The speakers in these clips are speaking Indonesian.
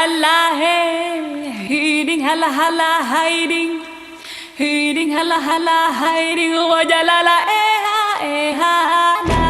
la hey, hiding hala hala hiding, hiding hala hala hiding, wajalala eha na.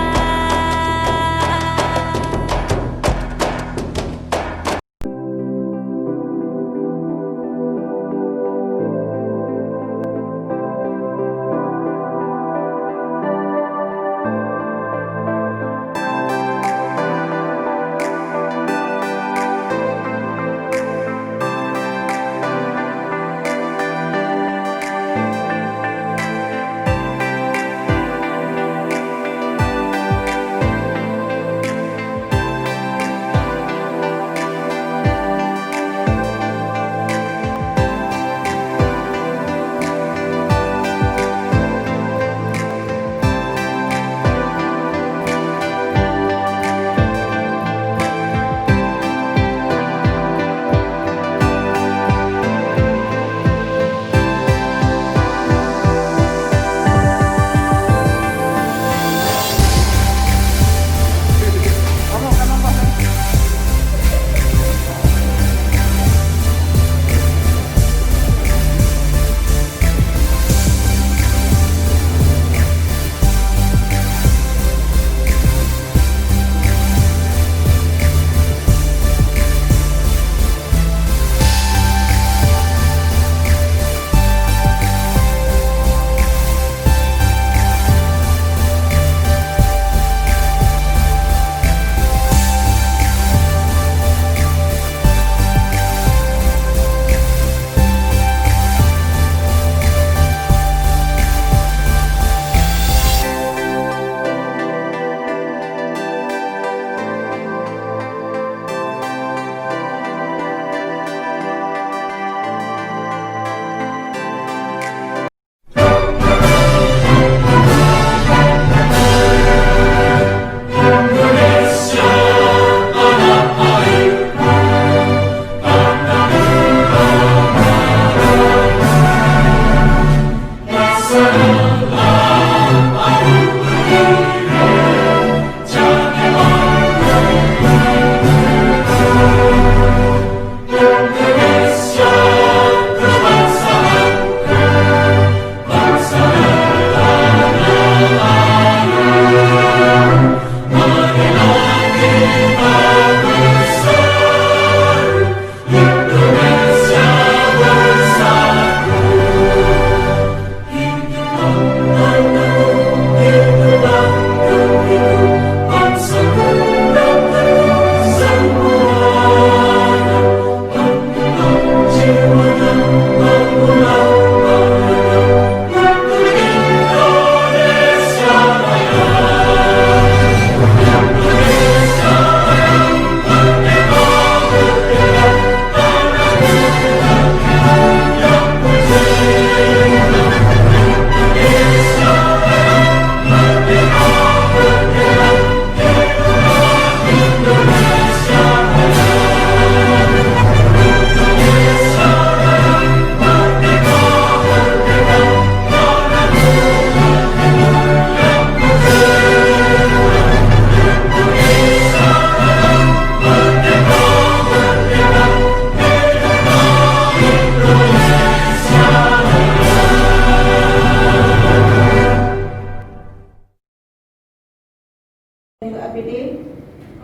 APD,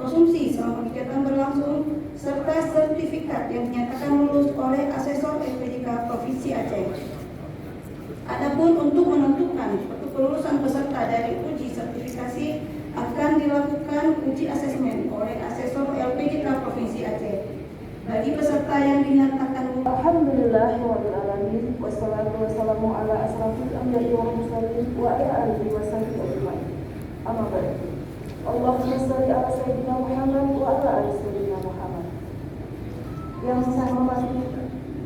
konsumsi selama kegiatan berlangsung, serta sertifikat yang dinyatakan lulus oleh asesor LPDK Provinsi Aceh. Adapun untuk menentukan kelulusan peserta dari uji sertifikasi akan dilakukan uji asesmen oleh asesor LPDK Provinsi Aceh. Bagi peserta yang dinyatakan Alhamdulillahirrahmanirrahim. Wassalatu wassalamu ala asrafil anbiya'i wal mursalin wa ala alihi wa sahbihi ajma'in. Amma ba'du. Allahumma shalli ala sayyidina Muhammad wa ala ali sayyidina Muhammad. Yang saya hormati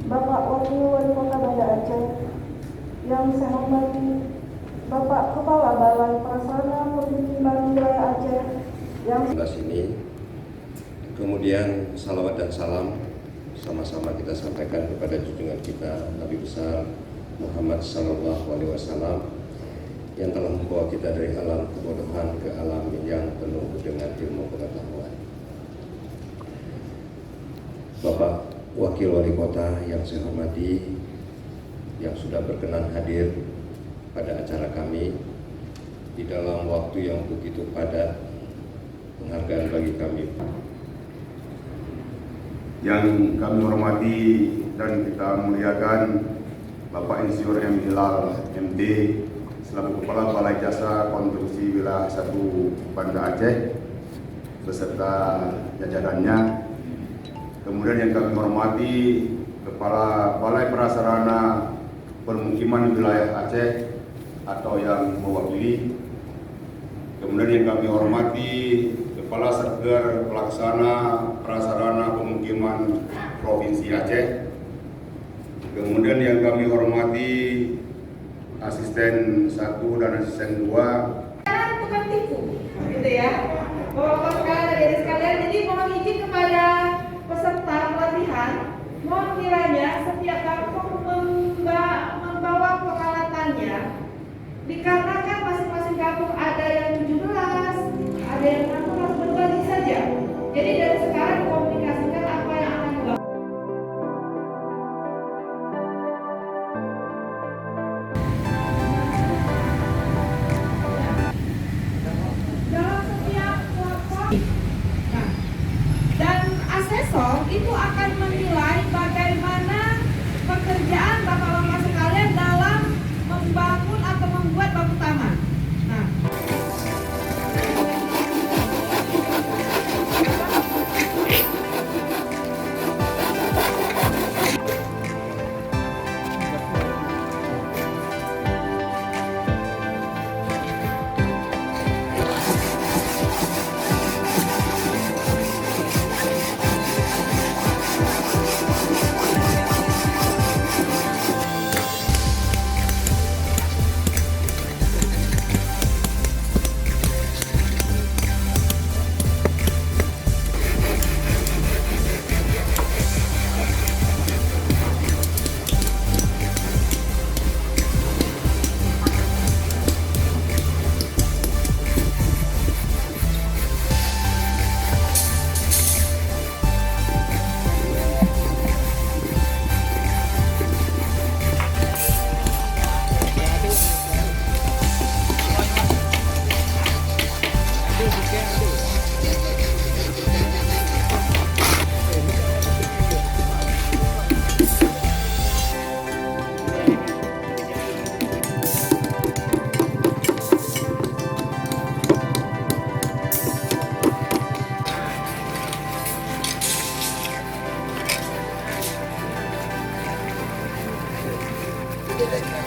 Bapak Wakil Wali Kota Banda Aceh, yang saya hormati Bapak Kepala Balai Prasarana Provinsi Bandung Raya Aceh, yang ini. Kemudian salawat dan salam sama-sama kita sampaikan kepada junjungan kita Nabi besar Muhammad SAW yang telah membawa kita dari alam kebodohan ke alam yang penuh dengan ilmu pengetahuan. Bapak Wakil Wali Kota yang saya hormati, yang sudah berkenan hadir pada acara kami di dalam waktu yang begitu padat, penghargaan bagi kami. Yang kami hormati dan kita muliakan Bapak Insinyur M. Hilal MD selaku Kepala Balai Jasa Konstruksi Wilayah 1 Banda Aceh beserta jajarannya. Kemudian yang kami hormati Kepala Balai Prasarana Permukiman Wilayah Aceh atau yang mewakili. Kemudian yang kami hormati Kepala Satker Pelaksana Prasarana Pemukiman Provinsi Aceh. Kemudian yang kami hormati Asisten 1 dan Asisten 2. Bukan tipu, gitu ya. Bapak-bapak sekalian, adik-adik sekalian, jadi mohon izin kepada peserta pelatihan, mohon kiranya setiap kampung membawa peralatannya, dikarenakan masing-masing kampung ada yang 17, ada yang 16, berbagi saja. Jadi dari sekarang komunikasikan apa yang akan dilakukan. Dalam setiap kelompok, nah, dan asesor itu akan menilai bagaimana pekerjaan bapak-bapak sekalian dalam membangun atau membuat batu taman. Nah, Thank you.